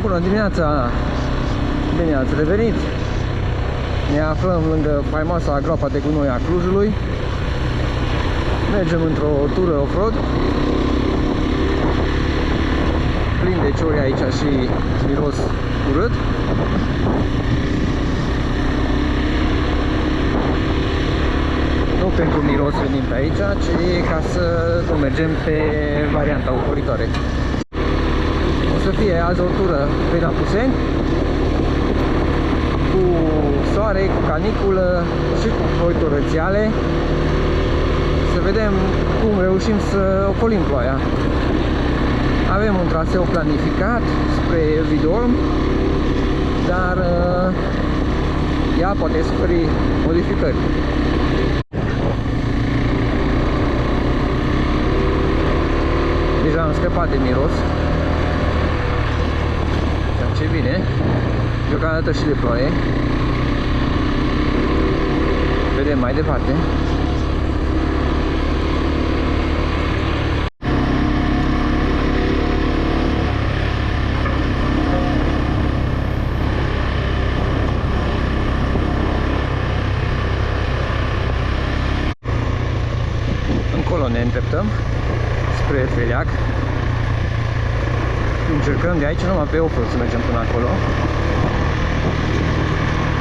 Bună dimineața! Bine ați revenit! Ne aflăm lângă faimoasa groapa de gunoi a Clujului. Mergem într-o tură off-road. Plin de ciori aici și miros urât. Nu pentru miros venim pe aici, ci ca să nu mergem pe varianta ocolitoare. O să fie azi o tură pe Apuseni, cu soare, cu caniculă și cu ploi torățiale. Să vedem cum reușim să ocolim ploaia. Avem un traseu planificat spre Vidorm, dar ea poate suferi modificări. Deja am scăpat de miros, ceea ce bine, deocamdată și de ploaie. Vedem mai departe. Încolo ne îndreptăm spre Feleac. Încercăm de aici numai pe off-road să mergem până acolo.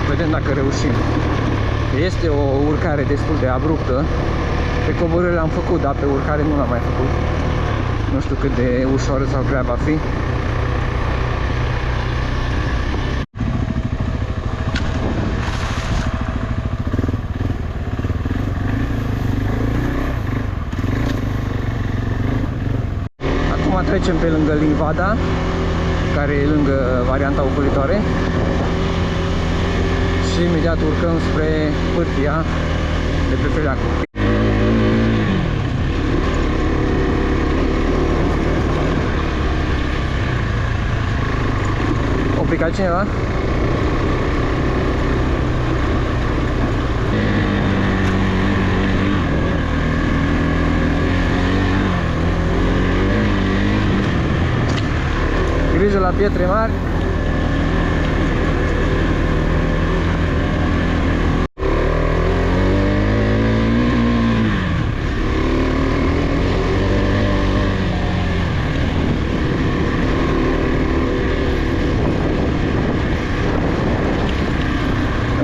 Vedem dacă reușim. Este o urcare destul de abruptă. Pe coborâre l-am făcut, dar pe urcare nu l-am mai făcut. Nu știu cât de ușoară sau grea va fi. Trecem pe lângă Livada, care e lângă varianta ocolitoare, și imediat urcăm spre pârtia de pe Feleac. O picat cineva? Grijă la pietre mari.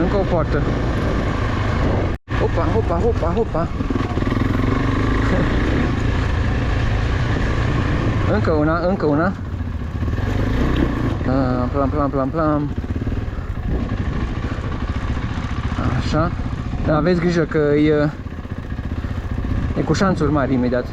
Încă o poartă. Hopa, hopa, hopa, hopa. Încă una, încă una. Plam, plam, plam, plam. Așa. Dar aveți grijă că e cu șanțuri mari imediat.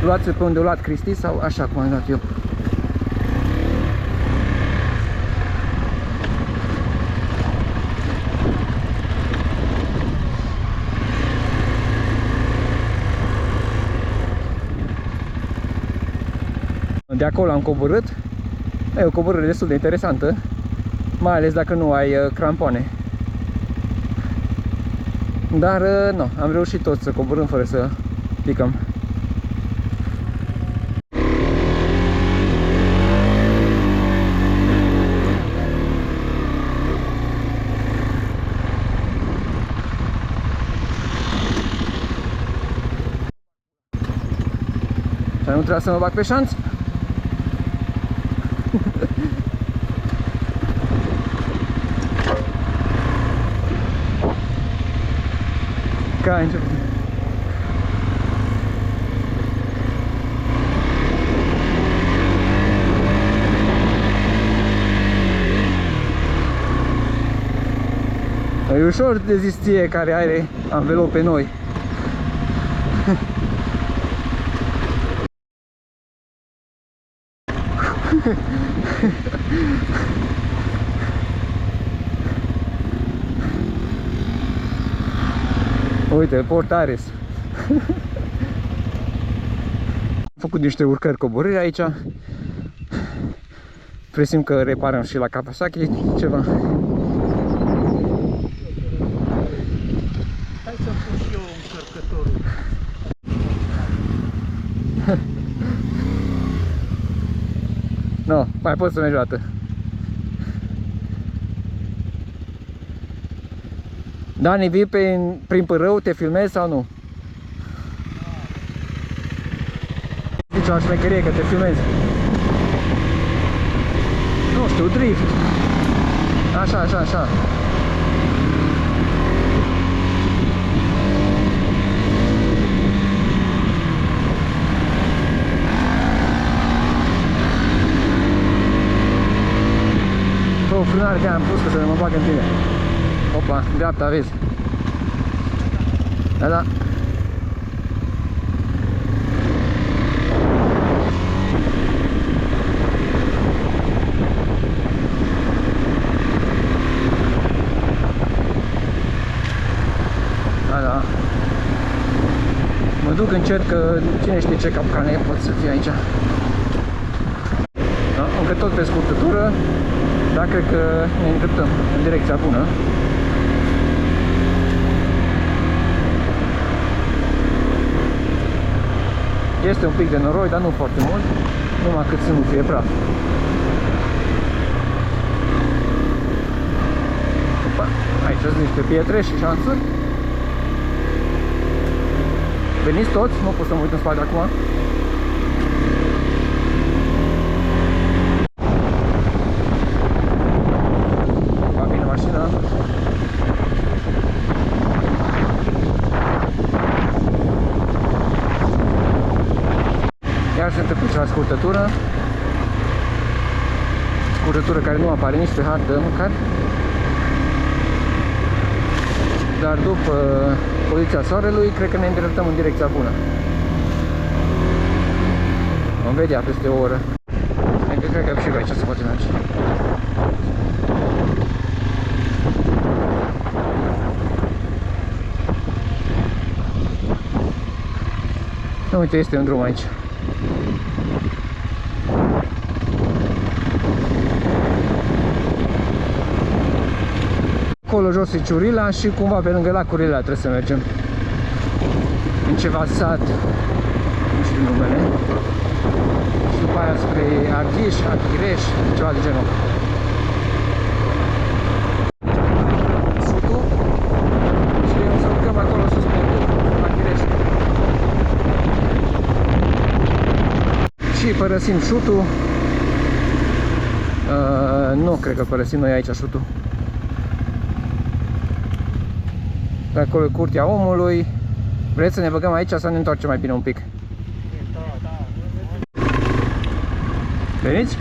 Luați pe unde o luat Cristi sau așa cum am luat eu. De acolo am coborât. E o coborâre destul de interesantă, mai ales dacă nu ai crampoane. Dar nu, am reușit tot să coborâm fără să picăm. Nu trebuia să mă bag pe șanț? Ca ai început. E ușor de zis ție care are anvelope noi. Uite, Portares. Am făcut niște urcări coborâri aici. Presim că reparăm și la Kawasaki ceva. Hai să pun și eu încărcătorul. No, mai poți să mergi o dată. Dani, vii prin Părău, te filmezi sau nu? Zice o șmecherie că te filmezi. Nu știu, drift. Așa, așa, așa. Fă o frânare de-aia am pus că să ne mă bag în tine. Opa, în dreapta, vezi. Da, da. Da, da. Mă duc, încerc că cine știe ce capcane pot să fie aici. Da, încă tot pe scurtătură, dar cred că ne îndreptăm în direcția bună. Este un pic de noroi, dar nu foarte mult, numai cât să nu fie praf. Opa, aici sunt niște pietre și șansuri. Veniți toți, nu pot să mă uit în spate acum. Va bine mașina. Iar se întâmplă și la scurtătură. Scurtătură care nu apare nici pe hartă măcar. Dar după poziția soarelui, cred că ne îndreptăm în direcția bună. Vom vedea peste o oră. Cred că și pe aici se poate merge. Uite, este un drum aici. Acolo jos e Ciurila și cumva pe lângă lacurile trebuie să mergem. În ceva sat, nu știu numele. Și după aia spre Arghiș, Arghireș, ceva de genul. Sutul. Și o să urcăm acolo sus pe Arghireș. Și părăsim șutul. Nu cred că părăsim noi aici șutul. De acolo e curtea omului. Vreți să ne băgăm aici sau ne întoarcem mai bine un pic? Veniți?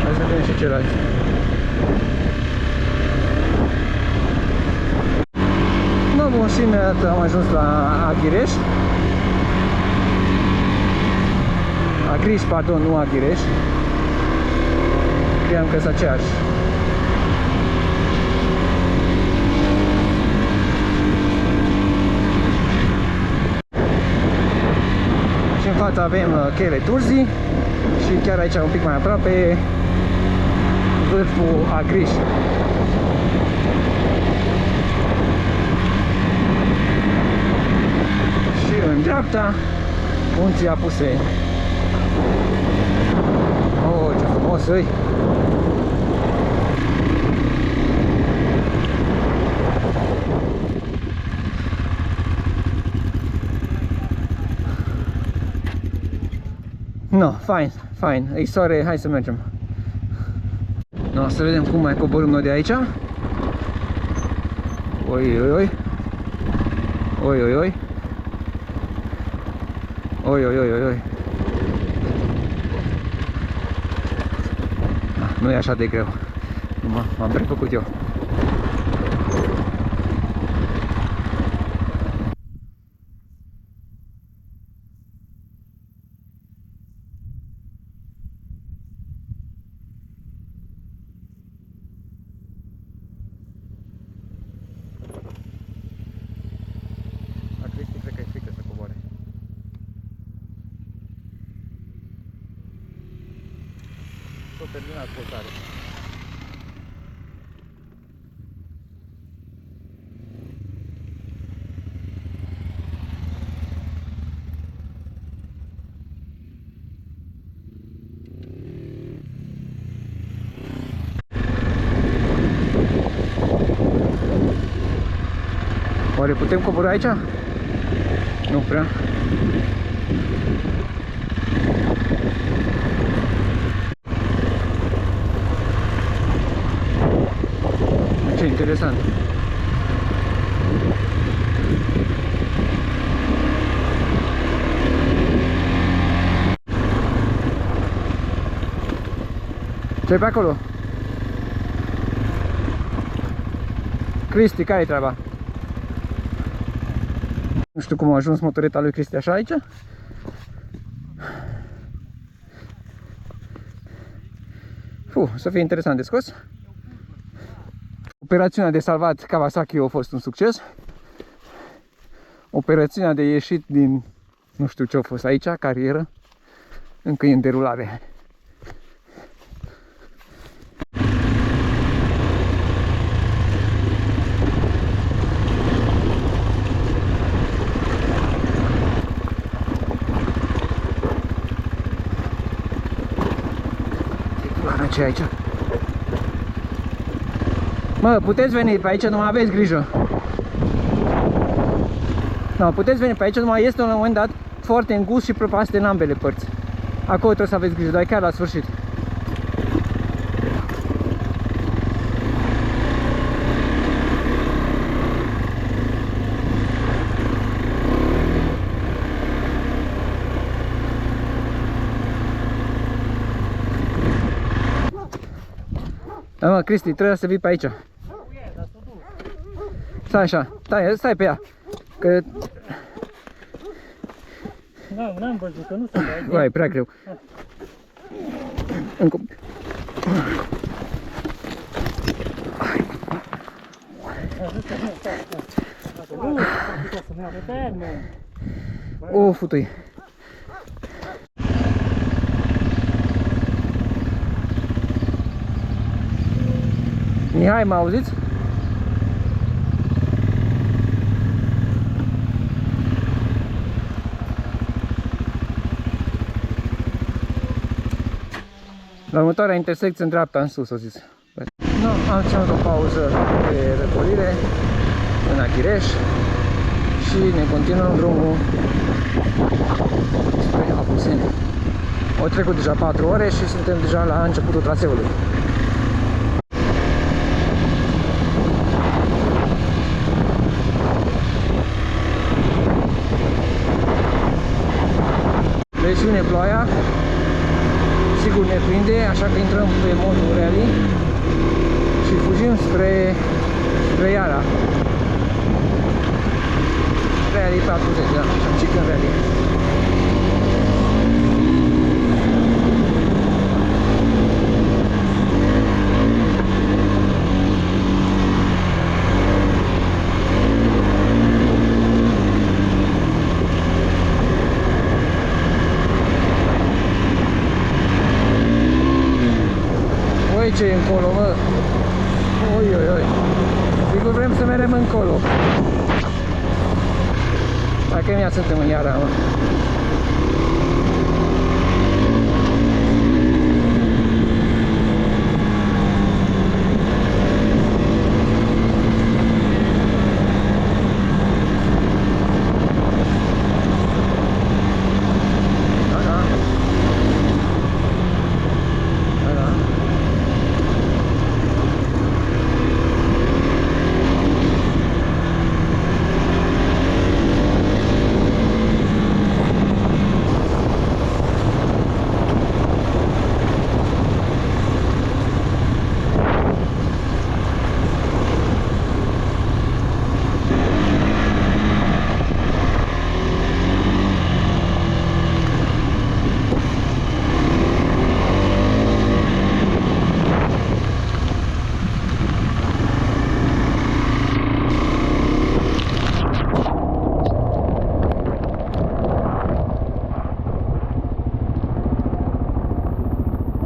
Hai să vedem și ceilalți. No, bun, și imediat am ajuns la Aghireș. Agriș, pardon, nu Aghireș. Cream că sunt aceeași. Și în fața avem cheile Turzii și chiar aici un pic mai aproape vârful Agriș. Și în dreapta munții Apusei. Oh, ce frumos e! No, fine, fine. E soare, hai să mergem. No, să vedem cum mai coborâm noi de aici. Oi, oi, oi. Oi, oi, oi. Oi, oi, oi, oi, oi. Nu e așa de greu. M-am prefăcut eu. s-a terminat căutarea. Oare putem coborî aici? Nu prea. Ce interesant. Ce-i pe acolo? Cristi, care-i treaba? Nu știu cum a ajuns motoreta lui Cristi așa aici. Să fie interesant de scos. Operațiunea de salvat Kawasaki a fost un succes. Operațiunea de ieșit din, nu știu ce a fost aici, carieră, încă e în derulare. Ce e aici? Mă, puteți veni pe aici, numai aveți grijă. No, puteți veni pe aici, numai este un moment dat foarte îngust și prăpastie în ambele părți. Acolo trebuie să aveți grijă, dar e chiar la sfârșit. Da, mă, Cristi, trebuie să vii pe aici. Stai așa, stai pe ea. Că... N-am văzut, că nu se dai. Uai, prea greu. Încă... O, futui. Mihai, mă auziți? La următoarea intersecție în dreapta, în sus, o zis. No, am ținut o pauză de răcolire în Aghireș și ne continuăm drumul spre Apuseni. Au trecut deja 4 ore și suntem deja la începutul traseului. Presiune ploaia, sigur ne prinde, așa că intrăm pe modul rally și fugim spre Iara. Rally 40, da, Chicken Rally. Ce e încolo, mă? Oi, oi, oi. Sigur vrem să mergem încolo. Dacă imediat suntem în Iara, mă.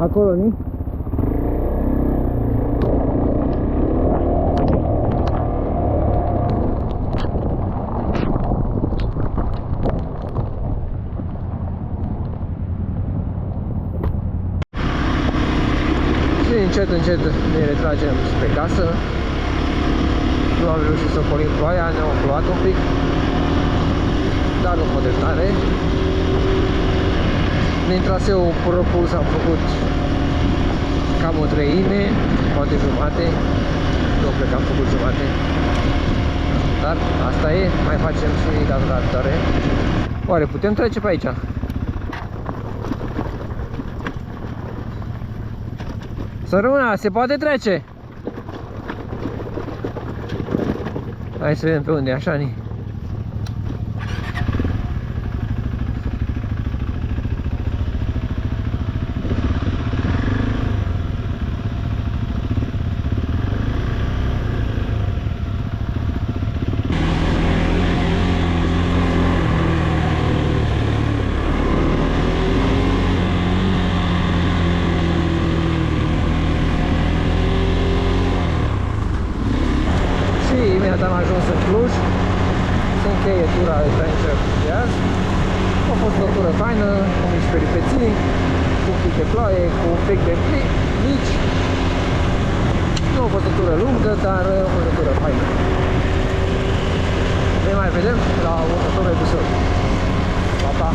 Acolo, ni? încet, încet ne retragem spre casă. Nu am reușit să ocolim ploaia, ne-am plouat un pic, dar nu foarte tare. Din traseul propus am făcut cam o treime, poate jumate. Nu cred că am făcut jumate. Dar asta e, mai facem și data viitoare. Oare putem trece pe aici? Săruna, se poate trece? Hai să vedem pe unde, așa ni. Am ajuns în Cluj, se încheie tura Adventure de azi. A fost o tură faină, cu mici peripeții, cu un pic de ploaie, cu un pic de mici. Nu a fost o tură lungă, dar a fost o tură faină. Ne mai vedem la următorul episod. Pa, pa!